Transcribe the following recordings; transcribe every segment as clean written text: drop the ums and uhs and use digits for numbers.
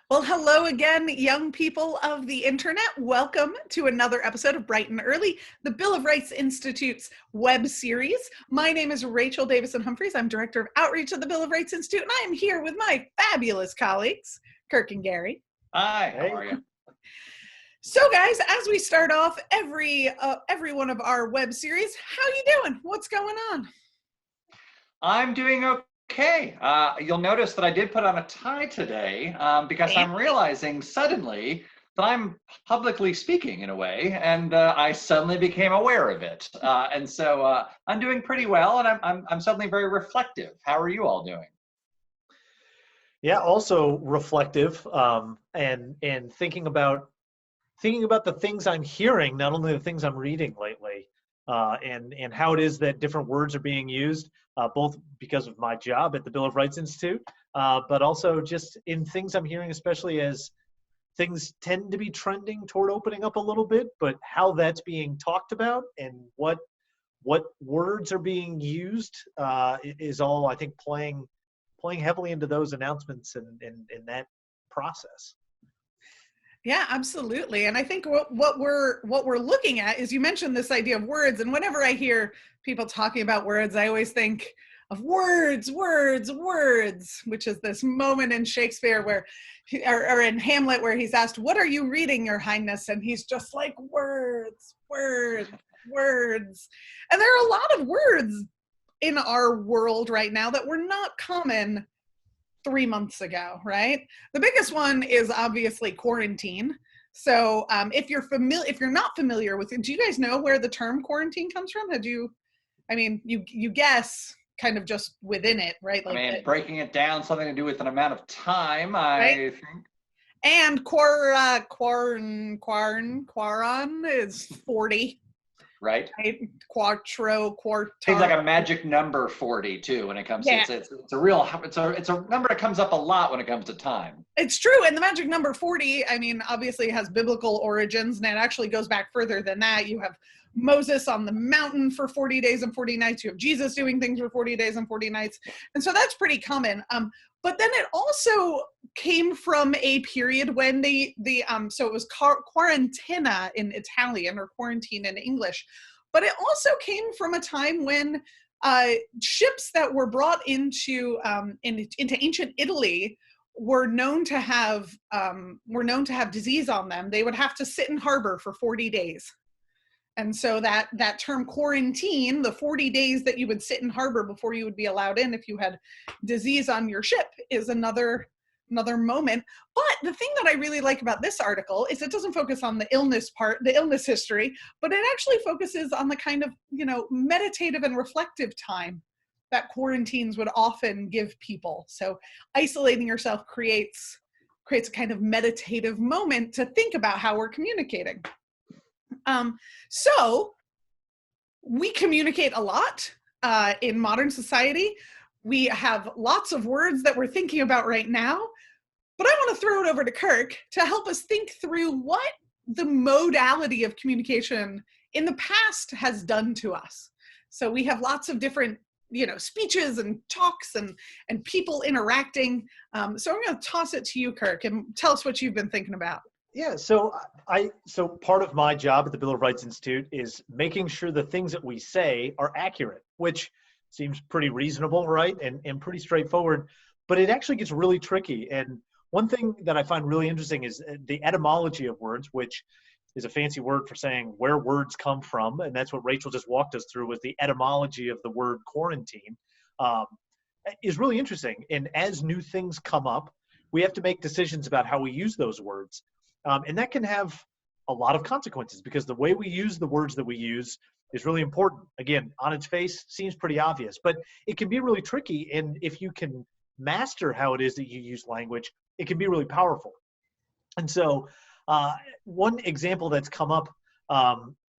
Well, hello again, young people of the internet. Welcome to another episode of Bright and Early, the Bill of Rights Institute's web series. My name is Rachel Davison-Humphreys. I'm Director of Outreach at the Bill of Rights Institute, and I am here with my fabulous colleagues, Kirk and Gary. Hi, how are you? So guys, as we start off every one of our web series, how you doing? What's going on? I'm doing okay. You'll notice that I did put on a tie today because I'm realizing suddenly that I'm publicly speaking in a way, and I suddenly became aware of it. And so I'm doing pretty well, and I'm suddenly very reflective. How are you all doing? Yeah, also reflective, and thinking about the things I'm hearing, not only the things I'm reading lately, and how it is that different words are being used, both because of my job at the Bill of Rights Institute, but also just in things I'm hearing, especially as things tend to be trending toward opening up a little bit, but how that's being talked about and what words are being used is all, I think, playing heavily into those announcements and in that process. Yeah, absolutely. And I think what we're looking at is, you mentioned this idea of words, and whenever I hear people talking about words, I always think of words, which is this moment in Shakespeare where, or in Hamlet, where he's asked, "What are you reading, Your Highness?" And he's just like, words. And there are a lot of words in our world right now that were not common 3 months ago, right? The biggest one is obviously quarantine. So if you're not familiar with it, do you guys know where the term quarantine comes from? You guess kind of just within it, right? Like breaking it down, something to do with an amount of time, I think. And quaron is 40. Right. Quarto. Seems like a magic number, 40 too, when it comes to it's a number that comes up a lot when it comes to time. It's true. And the magic number 40, obviously has biblical origins, and it actually goes back further than that. You have Moses on the mountain for 40 days and 40 nights. You have Jesus doing things for 40 days and 40 nights. And so that's pretty common. But then it also came from a period when so it was quarantina in Italian, or quarantine in English. But it also came from a time when ships that were brought into ancient Italy were known to have disease on them. They would have to sit in harbor for 40 days. And so that term quarantine, the 40 days that you would sit in harbor before you would be allowed in if you had disease on your ship, is another moment. But the thing that I really like about this article is it doesn't focus on the illness part, the illness history, but it actually focuses on the kind of, meditative and reflective time that quarantines would often give people. So isolating yourself creates a kind of meditative moment to think about how we're communicating. So we communicate a lot in modern society. We have lots of words that we're thinking about right now, but I want to throw it over to Kirk to help us think through what the modality of communication in the past has done to us. So we have lots of different, speeches and talks and people interacting. So I'm going to toss it to you, Kirk, and tell us what you've been thinking about. Yeah, so part of my job at the Bill of Rights Institute is making sure the things that we say are accurate, which seems pretty reasonable, right? And pretty straightforward, but it actually gets really tricky. And one thing that I find really interesting is the etymology of words, which is a fancy word for saying where words come from. And that's what Rachel just walked us through, was the etymology of the word quarantine, is really interesting. And as new things come up, we have to make decisions about how we use those words. And that can have a lot of consequences, because the way we use the words that we use is really important. Again, on its face, seems pretty obvious, but it can be really tricky. And if you can master how it is that you use language, it can be really powerful. And so one example that's come up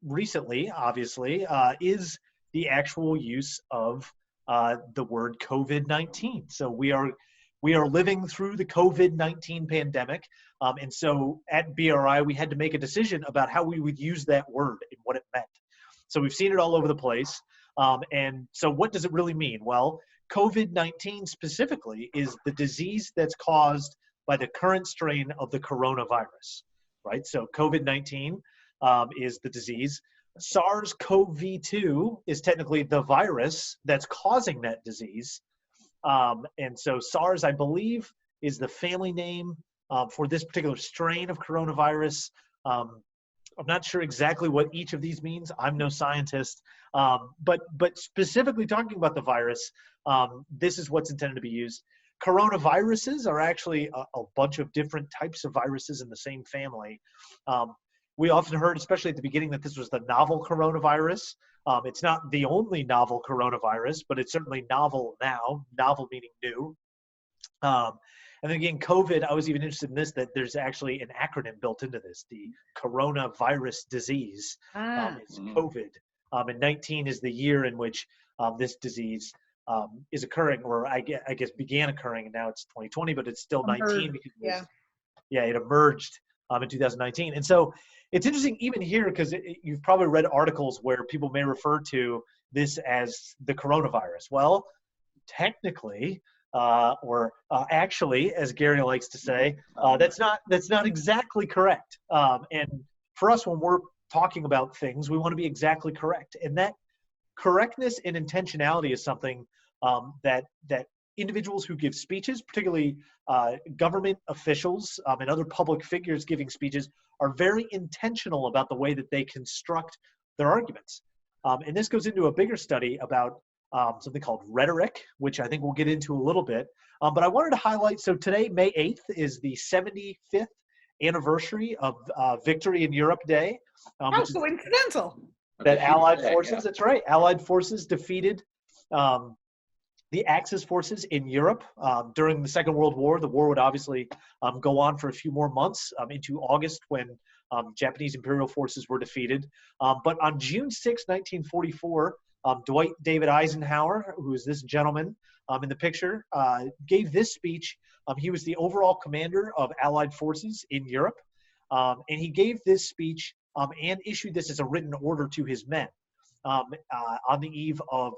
recently, obviously, is the actual use of the word COVID-19. So we are living through the COVID-19 pandemic. And so at BRI, we had to make a decision about how we would use that word and what it meant. So we've seen it all over the place. And so what does it really mean? Well, COVID-19 specifically is the disease that's caused by the current strain of the coronavirus, right? So COVID-19 is the disease. SARS-CoV-2 is technically the virus that's causing that disease. And so SARS, I believe, is the family name for this particular strain of coronavirus. I'm not sure exactly what each of these means. I'm no scientist. But specifically talking about the virus, this is what's intended to be used. Coronaviruses are actually a bunch of different types of viruses in the same family. We often heard, especially at the beginning, that this was the novel coronavirus. It's not the only novel coronavirus, but it's certainly novel now, novel meaning new. And then again, COVID, I was even interested in this, that there's actually an acronym built into this. The coronavirus disease is COVID. And 19 is the year in which this disease is occurring, or I guess began occurring, and now it's 2020, but it's still 19 because it emerged in 2019. And so it's interesting even here, because you've probably read articles where people may refer to this as the coronavirus. Well, technically, or actually, as Gary likes to say, that's not exactly correct. And for us, when we're talking about things, we want to be exactly correct. And that correctness and intentionality is something that individuals who give speeches, particularly government officials and other public figures giving speeches, are very intentional about the way that they construct their arguments. And this goes into a bigger study about something called Rhetoric, which I think we'll get into a little bit. But I wanted to highlight, so today, May 8th, is the 75th anniversary of Victory in Europe Day. How coincidental. That Allied forces, that's right, Allied forces defeated the Axis forces in Europe during the Second World War. The war would obviously go on for a few more months into August, when Japanese imperial forces were defeated. But on June 6, 1944, Dwight David Eisenhower, who is this gentleman in the picture, gave this speech. He was the overall commander of Allied forces in Europe. And he gave this speech and issued this as a written order to his men on the eve of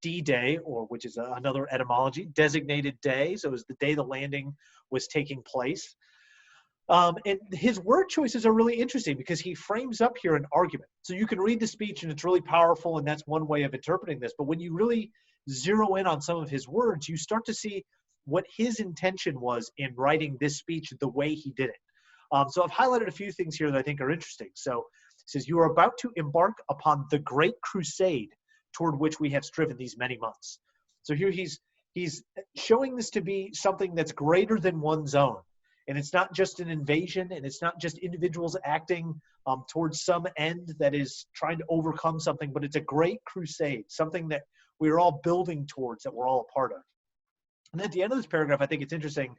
D-Day, or which is another etymology, designated day. So it was the day the landing was taking place. And his word choices are really interesting because he frames up here an argument. So you can read the speech and it's really powerful, and that's one way of interpreting this. But when you really zero in on some of his words, you start to see what his intention was in writing this speech the way he did it. So I've highlighted a few things here that I think are interesting. So it says, "You are about to embark upon the great crusade toward which we have striven these many months." So here he's showing this to be something that's greater than one's own. And it's not just an invasion, and it's not just individuals acting towards some end that is trying to overcome something, but it's a great crusade, something that we're all building towards, that we're all a part of. And at the end of this paragraph, I think it's interesting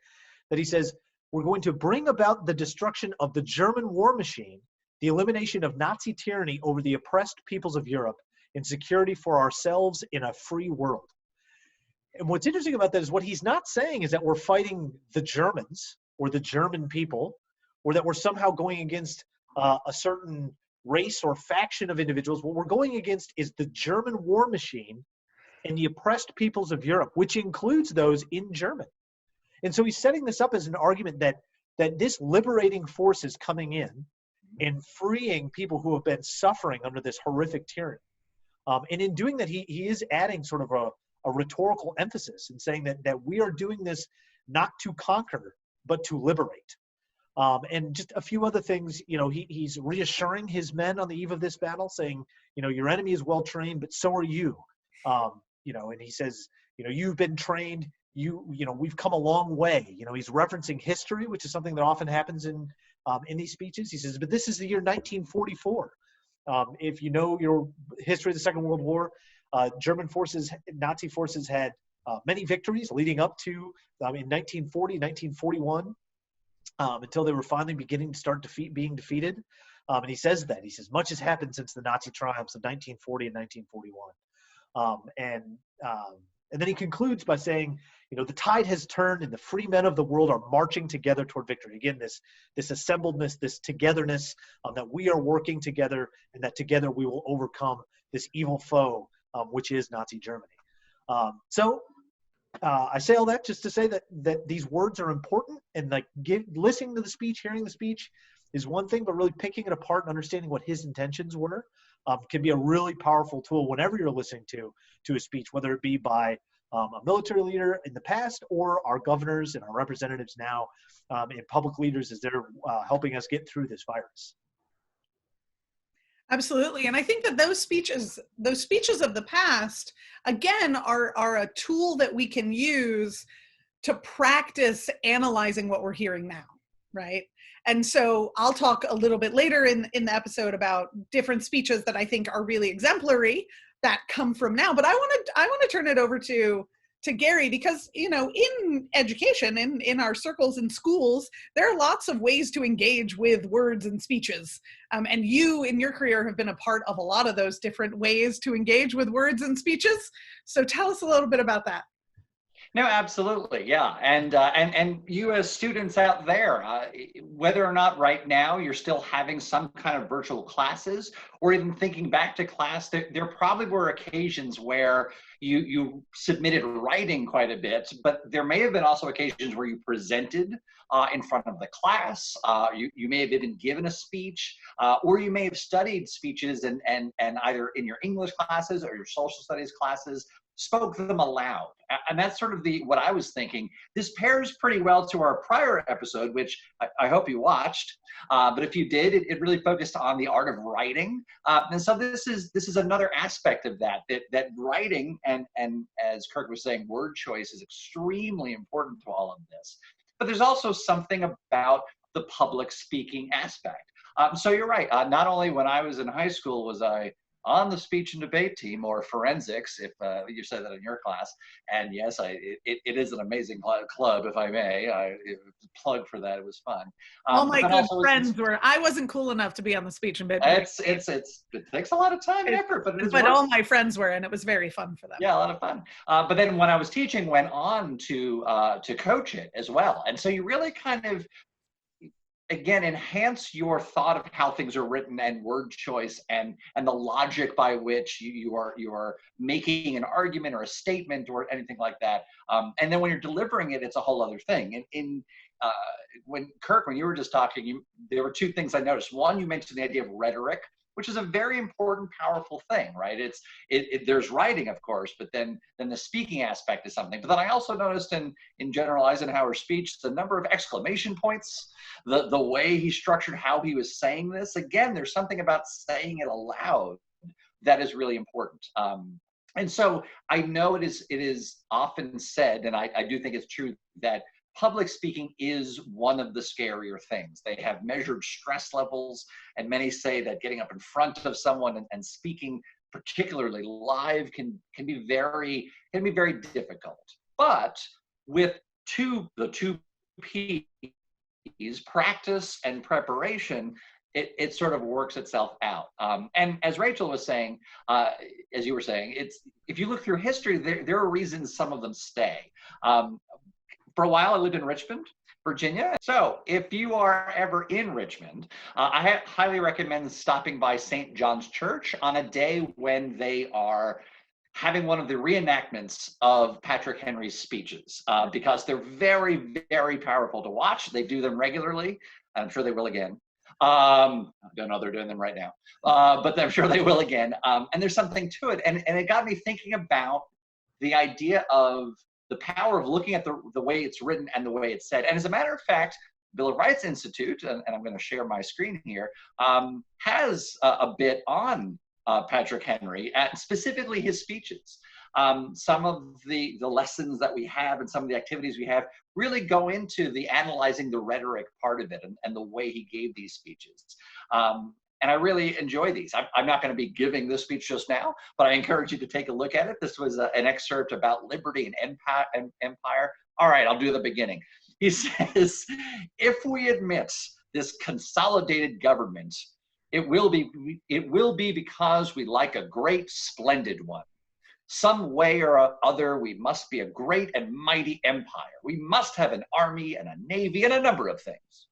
that he says, "We're going to bring about the destruction of the German war machine, the elimination of Nazi tyranny over the oppressed peoples of Europe, and security for ourselves in a free world." And what's interesting about that is what he's not saying is that we're fighting the Germans or the German people, or that we're somehow going against a certain race or faction of individuals. What we're going against is the German war machine and the oppressed peoples of Europe, which includes those in Germany. And so he's setting this up as an argument that this liberating force is coming in and freeing people who have been suffering under this horrific tyranny. And in doing that, he is adding sort of a rhetorical emphasis and saying that we are doing this not to conquer, but to liberate. And just a few other things, he's reassuring his men on the eve of this battle, saying, your enemy is well trained, but so are you. And he says, you've been trained, we've come a long way. He's referencing history, which is something that often happens in these speeches. He says, but this is the year 1944. If you know your history of the Second World War, German forces, Nazi forces had many victories leading up to in 1940, 1941, until they were finally beginning to start being defeated. And he says that. He says, much has happened since the Nazi triumphs of 1940 and 1941. And then he concludes by saying, the tide has turned and the free men of the world are marching together toward victory. Again, this assembledness, this togetherness, that we are working together, and that together we will overcome this evil foe, which is Nazi Germany. So I say all that just to say that these words are important, and like listening to the speech, hearing the speech is one thing, but really picking it apart and understanding what his intentions were can be a really powerful tool whenever you're listening to a speech, whether it be by a military leader in the past or our governors and our representatives now and public leaders as they're helping us get through this virus. Absolutely. And I think that those speeches of the past, again, are a tool that we can use to practice analyzing what we're hearing now, right? And so I'll talk a little bit later in the episode about different speeches that I think are really exemplary that come from now. But I want to turn it over to Gary, because, you know, in education, in our circles in schools, there are lots of ways to engage with words and speeches. And you, in your career, have been a part of a lot of those different ways to engage with words and speeches. So tell us a little bit about that. No, absolutely, yeah, and you as students out there, whether or not right now you're still having some kind of virtual classes, or even thinking back to class, there probably were occasions where you submitted writing quite a bit, but there may have been also occasions where you presented in front of the class. You may have even given a speech, or you may have studied speeches and either in your English classes or your social studies classes, spoke them aloud. And that's sort of what I was thinking. This pairs pretty well to our prior episode, which I hope you watched. But if you did, it really focused on the art of writing. And so this is another aspect of that writing, and as Kirk was saying, word choice is extremely important to all of this. But there's also something about the public speaking aspect. So you're right. Not only when I was in high school was I on the speech and debate team, or forensics, if you said that in your class. And yes, it is an amazing club, if I may. Plug for that. It was fun. All my good friends were. I wasn't cool enough to be on the speech and debate. It takes a lot of time and effort, but all my friends were, and it was very fun for them. Yeah, a lot of fun. But then when I was teaching, went on to coach it as well, and so you really kind of, again, enhance your thought of how things are written and word choice and the logic by which you are making an argument or a statement or anything like that. And then when you're delivering it, it's a whole other thing. When you were just talking, there were two things I noticed. One, you mentioned the idea of rhetoric, which is a very important, powerful thing, right? There's writing, of course, but then the speaking aspect is something. But then I also noticed in General Eisenhower's speech, the number of exclamation points, the way he structured how he was saying this. Again, there's something about saying it aloud that is really important. And so I know it is often said, and I do think it's true, that public speaking is one of the scarier things. They have measured stress levels, and many say that getting up in front of someone and speaking, particularly live, can be very difficult. But with the two P's, practice and preparation, it sort of works itself out. And as Rachel was saying, as you were saying, if you look through history, there are reasons some of them stay. For a while, I lived in Richmond, Virginia. So if you are ever in Richmond, I highly recommend stopping by St. John's Church on a day when they are having one of the reenactments of Patrick Henry's speeches, because they're very, very powerful to watch. They do them regularly. I'm sure they will again. I don't know they're doing them right now, but I'm sure they will again. And there's something to it. And it got me thinking about the idea of the power of looking at the way it's written and the way it's said. And as a matter of fact, Bill of Rights Institute, and I'm going to share my screen here, has a bit on Patrick Henry, and specifically his speeches. Some of the lessons that we have and some of the activities we have really go into the analyzing the rhetoric part of it and the way he gave these speeches. And I really enjoy these. I'm not going to be giving this speech just now, but I encourage you to take a look at it. This was an excerpt about liberty and empire. All right, I'll do the beginning. He says, if we admit this consolidated government, it will be because we like a great, splendid one. Some way or other, we must be a great and mighty empire. We must have an army and a navy and a number of things.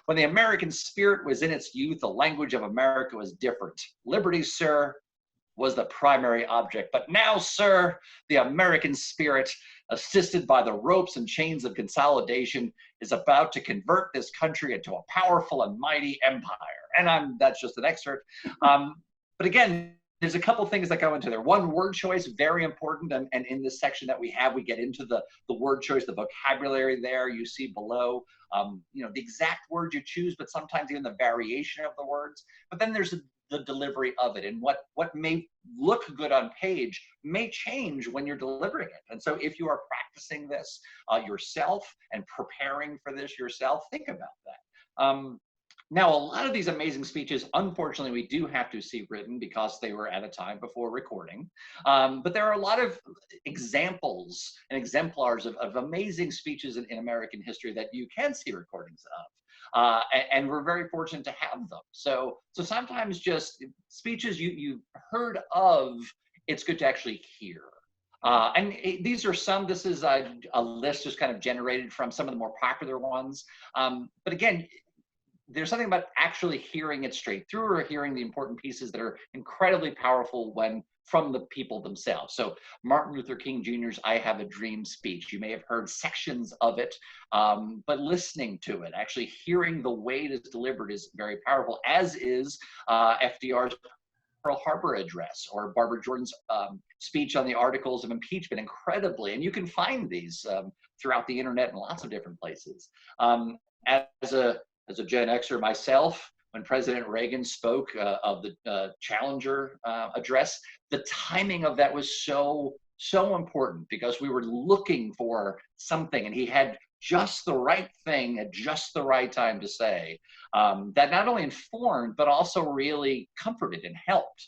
When the American spirit was in its youth, the language of America was different. Liberty, sir, was the primary object. But now, sir, the American spirit, assisted by the ropes and chains of consolidation, is about to convert this country into a powerful and mighty empire. And that's just an excerpt. But again, there's a couple things that go into there. One, word choice, very important. And in this section that we have, we get into the word choice, the vocabulary there. You see below, the exact word you choose, but sometimes even the variation of the words. But then there's the delivery of it. And what may look good on page may change when you're delivering it. And so if you are practicing this yourself and preparing for this yourself, think about that. Now, a lot of these amazing speeches, unfortunately, we do have to see written because they were at a time before recording. But there are a lot of examples and exemplars of amazing speeches in American history that you can see recordings of. And we're very fortunate to have them. So sometimes just speeches you've heard of, it's good to actually hear. These are some, this is a list just kind of generated from some of the more popular ones. But again, there's something about actually hearing it straight through or hearing the important pieces that are incredibly powerful when from the people themselves. So Martin Luther King Jr.'s I Have a Dream speech, you may have heard sections of it, but listening to it, actually hearing the way it is delivered is very powerful, as is FDR's Pearl Harbor address or Barbara Jordan's speech on the articles of impeachment, incredibly. And you can find these throughout the internet in lots of different places. As a Gen Xer myself, when President Reagan spoke of the Challenger address, the timing of that was so important because we were looking for something and he had just the right thing at just the right time to say that not only informed, but also really comforted and helped.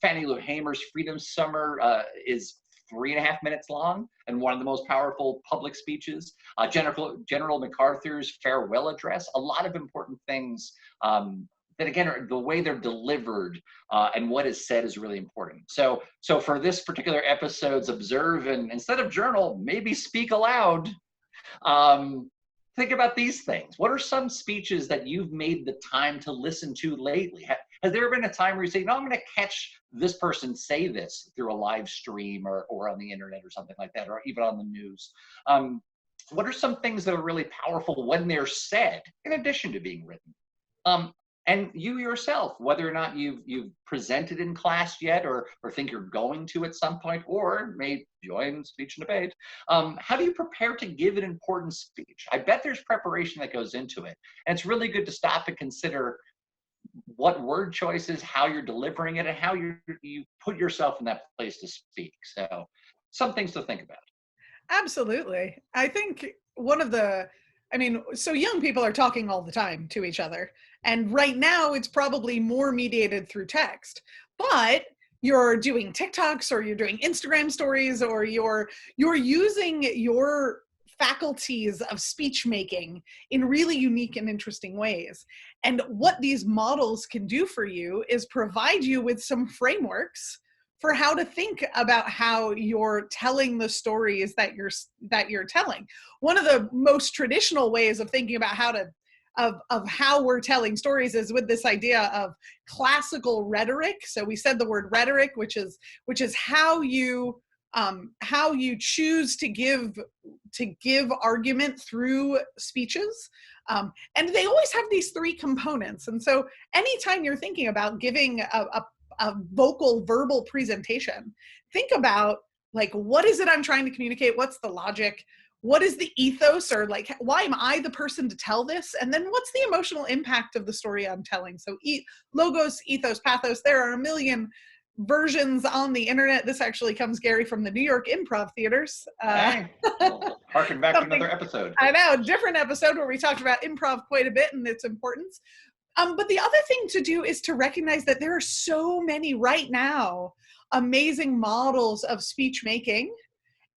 Fannie Lou Hamer's Freedom Summer is 3.5 minutes long and one of the most powerful public speeches. General MacArthur's farewell address, a lot of important things that again, are the way they're delivered and what is said is really important. So for this particular episode's observe and instead of journal, maybe speak aloud. Think about these things. What are some speeches that you've made the time to listen to lately? Has there been a time where you say, no, I'm going to catch this person say this through a live stream or on the internet or something like that, or even on the news? What are some things that are really powerful when they're said, in addition to being written? And you yourself, whether or not you've presented in class yet or think you're going to at some point or may join speech and debate, how do you prepare to give an important speech? I bet there's preparation that goes into it. And it's really good to stop and consider what word choices, how you're delivering it, and how you put yourself in that place to speak. So some things to think about. Absolutely. I think so young people are talking all the time to each other. And right now it's probably more mediated through text, but you're doing TikToks or you're doing Instagram stories or you're using your faculties of speech making in really unique and interesting ways. And what these models can do for you is provide you with some frameworks for how to think about how you're telling the stories that you're telling. One of the most traditional ways of thinking about how we're telling stories is with this idea of classical rhetoric. So we said the word rhetoric, which is how you choose to give argument through speeches. And they always have these three components. And so anytime you're thinking about giving a vocal verbal presentation, think about like, what is it I'm trying to communicate? What's the logic? What is the ethos, or like, why am I the person to tell this? And then what's the emotional impact of the story I'm telling? So logos, ethos, pathos, there are a million versions on the internet. This actually comes, Gary, from the New York Improv Theaters. We'll harken back to another episode. I know, a different episode where we talked about improv quite a bit and its importance. But the other thing to do is to recognize that there are so many right now amazing models of speech making,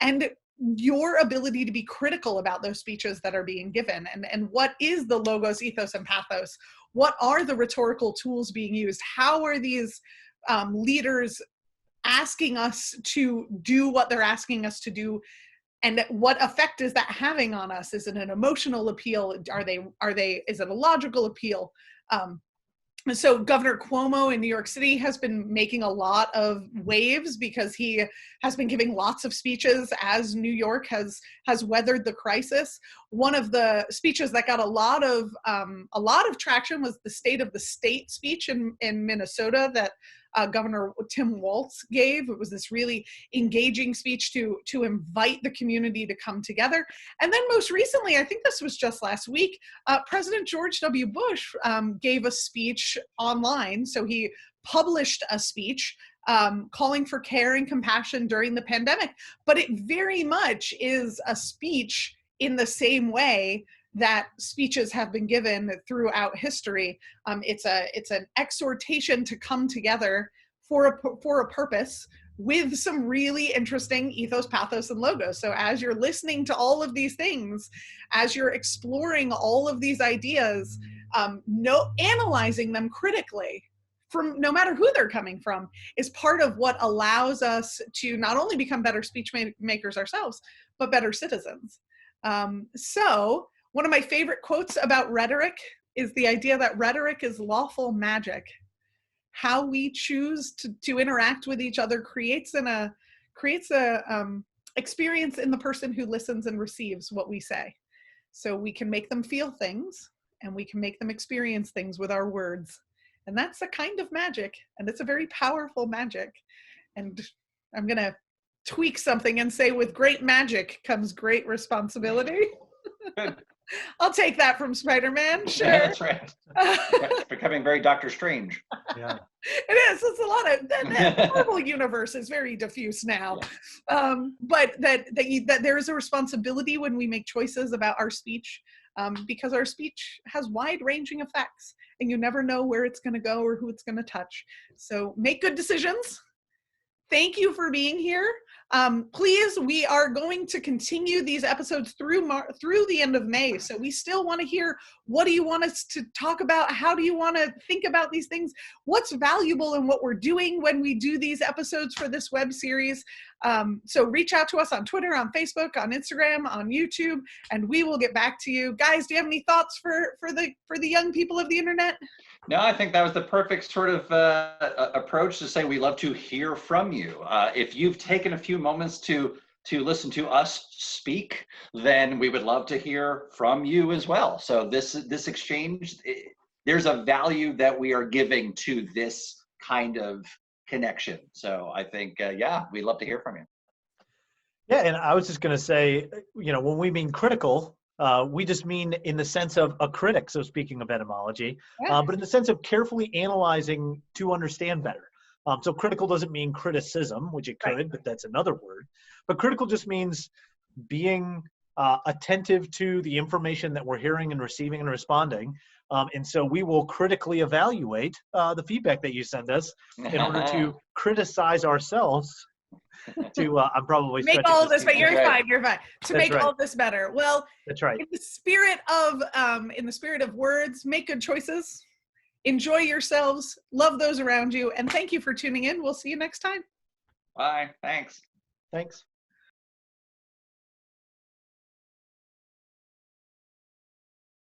and your ability to be critical about those speeches that are being given, and what is the logos, ethos, and pathos? What are the rhetorical tools being used? How are these leaders asking us to do what they're asking us to do? And what effect is that having on us? Is it an emotional appeal? Is it a logical appeal? So Governor Cuomo in New York City has been making a lot of waves because he has been giving lots of speeches as New York has weathered the crisis. One of the speeches that got a lot of traction was the State of the State speech in Minnesota that Governor Tim Walz gave. It was this really engaging speech to invite the community to come together. And then most recently, I think this was just last week, President George W. Bush gave a speech online. So he published a speech calling for care and compassion during the pandemic. But it very much is a speech in the same way that speeches have been given throughout history. It's an exhortation to come together for a purpose with some really interesting ethos, pathos, and logos. So as you're listening to all of these things, as you're exploring all of these ideas, analyzing them critically, from no matter who they're coming from, is part of what allows us to not only become better speech makers ourselves, but better citizens. So one of my favorite quotes about rhetoric is the idea that rhetoric is lawful magic. How we choose to interact with each other creates a experience in the person who listens and receives what we say. So we can make them feel things, and we can make them experience things with our words. And that's a kind of magic, and it's a very powerful magic. And I'm gonna tweak something and say, with great magic comes great responsibility. Good. I'll take that from Spider-Man. Sure. Yeah, that's right. It's becoming very Doctor Strange. Yeah. It is. It's a lot of that Marvel universe is very diffuse now. Yeah. But that there is a responsibility when we make choices about our speech, because our speech has wide-ranging effects, and you never know where it's going to go or who it's going to touch. So make good decisions. Thank you for being here. Please, we are going to continue these episodes through the end of May. So we still want to hear, what do you want us to talk about? How do you want to think about these things? What's valuable in what we're doing when we do these episodes for this web series? So reach out to us on Twitter, on Facebook, on Instagram, on YouTube, and we will get back to you. Guys, do you have any thoughts for the young people of the internet? No, I think that was the perfect sort of approach to say we love to hear from you. If you've taken a few moments to listen to us speak, then we would love to hear from you as well. So this exchange, there's a value that we are giving to this kind of connection. So I think, yeah, we'd love to hear from you. Yeah, and I was just going to say, when we mean critical, we just mean in the sense of a critic. So speaking of etymology, but in the sense of carefully analyzing to understand better. So critical doesn't mean criticism, which it could, right, but that's another word. But critical just means being attentive to the information that we're hearing and receiving and responding. And so we will critically evaluate the feedback that you send us in order to criticize ourselves. I'm probably make all of this, but you're fine. You're fine. To make all of this better. Well, that's right. In the spirit of words, make good choices, enjoy yourselves, love those around you, and thank you for tuning in. We'll see you next time. Bye. Thanks. Thanks.